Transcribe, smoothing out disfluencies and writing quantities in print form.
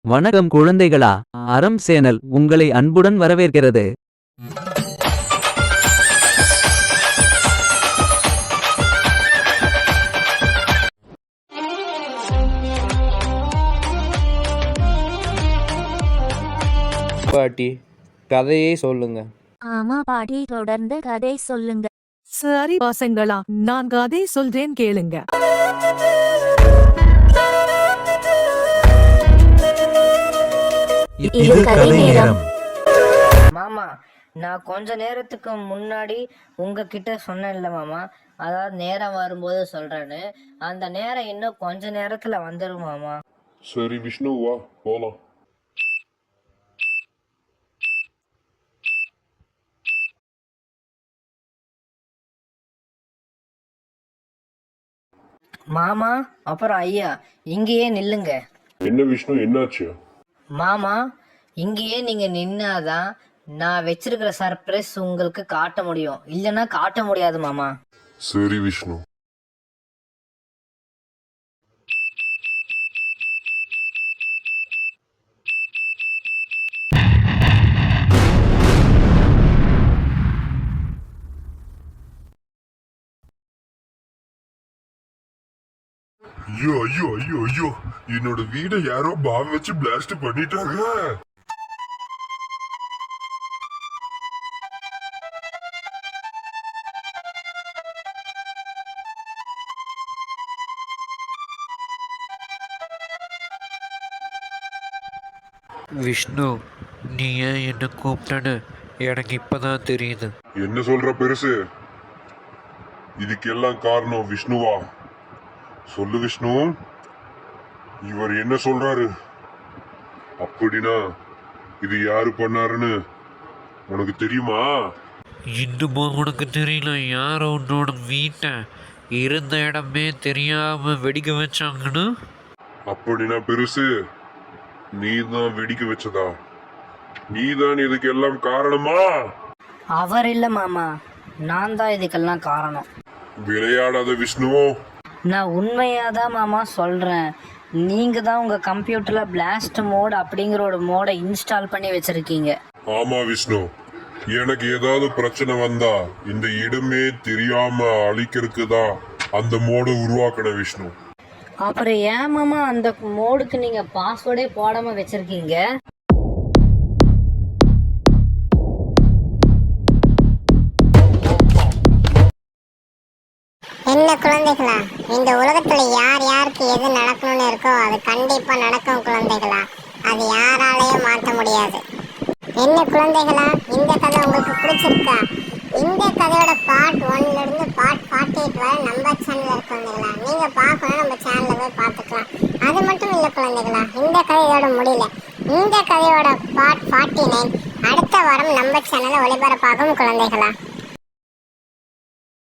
வணக்கம் குழந்தைகளா. அறம் சேனல் உங்களை அன்புடன் வரவேற்கிறது. பாட்டி கதையை சொல்லுங்க. ஆமா பாட்டி, தொடர்ந்து கதை சொல்லுங்க. சரி பசங்களா, நான் கதை சொல்றேன் கேளுங்க. இது கதை நேரம். மாமா, நான் கொஞ்ச நேரத்துக்கு முன்னாடி உங்ககிட்ட சொன்னேன்ல மாமா, அதாவது நேரம் வரும்போது சொல்றேன்னு. அந்த நேரம் இன்னும் கொஞ்ச நேரத்துல வந்துடும் மாமா. சரி விஷ்ணு, வா போலாம். மாமா, அப்புறம் ஐயா, இங்கேயே நில்லுங்க. என்ன விஷ்ணு, என்னாச்சு? மாமா, இங்கேயே நீங்க நின்னாதான் நான் வச்சிருக்கிற சர்ப்ரைஸ் உங்களுக்கு காட்ட முடியும், இல்லைன்னா காட்ட முடியாது மாமா. சரி விஷ்ணு. ஐயோ ஐயோ ஐயோ ஐயோ, என்னோட வீடை யாரோ பாம் வச்சு பிளாஸ்ட் பண்ணிட்டாங்க. விஷ்ணு, நீ ஏன் என்ன கூப்பிட்டன்னு எனக்கு இப்பதான் தெரியுது. என்ன சொல்ற பெருசு? இதுக்கெல்லாம் காரணம் விஷ்ணுவா? சொல்லு விஷ்ணு, இவர் என்ன சொல்றாரு? அப்படின்னா இது யாரு பண்ணாருன்னு உனக்கு தெரியுமா? இன்னுமா உனக்கு தெரியல? யாரோ உன்னோட வீட்டை இருந்த இடமே தெரியாம வெடிக்க வச்சாங்கன்னு? அப்படின்னா பெருசு, நீதான் வெடிக்க வச்சதா? நீதான் இதுக்கு எல்லாம் காரணமா? அவர் இல்ல மாமா, நான் தான் இதுக்கெல்லாம் காரணம். விளையாடாத விஷ்ணு. நான் உண்மையாதான் மாமா சொல்றேன். நீங்க தான் உங்க கம்ப்யூட்டர்ல பிளாஸ்ட் மோட் அப்படிங்கிற ஒரு மோடை இன்ஸ்டால் பண்ணி வச்சிருக்கீங்க. ஆமா விஷ்ணு, எனக்கு ஏதாவது பிரச்சனை வந்தா இந்த இடமே தெரியாம அழிக்கிறதுக்கு தான் அந்த மோடை உருவாக்கின விஷ்ணு. அப்புறம் ஏன் மாமா அந்த மோடுக்கு நீங்க பாஸ்வேர்டே போடாம வச்சிருக்கீங்க? என்ன குழந்தைகளா, இந்த உலகத்துல யார் யாருக்கு எது நடக்கணும்னு இருக்கோ அது கண்டிப்பா நடக்கும் குழந்தைகளா. அது யாராலையும் மாற்ற முடியாது. என்ன குழந்தைகளா, இந்த கதை உங்களுக்கு பிடிச்சிருக்கா? இந்த கதையோட பார்ட் 1ல இருந்து பார்ட் 48 வரை நம்ம சேனல்ல இருக்கு குழந்தைகளா. நீங்க பார்க்கணும், நம்ம சேனல்ல போய் பார்த்துக்கலாம். அது மட்டும் இல்ல குழந்தைகளா, இந்த கதையோட முடியல. இந்த கதையோட பார்ட் 49 அடுத்த வாரம் நம்ம சேனல்ல ஒளிபரப்பாகும் குழந்தைகளா.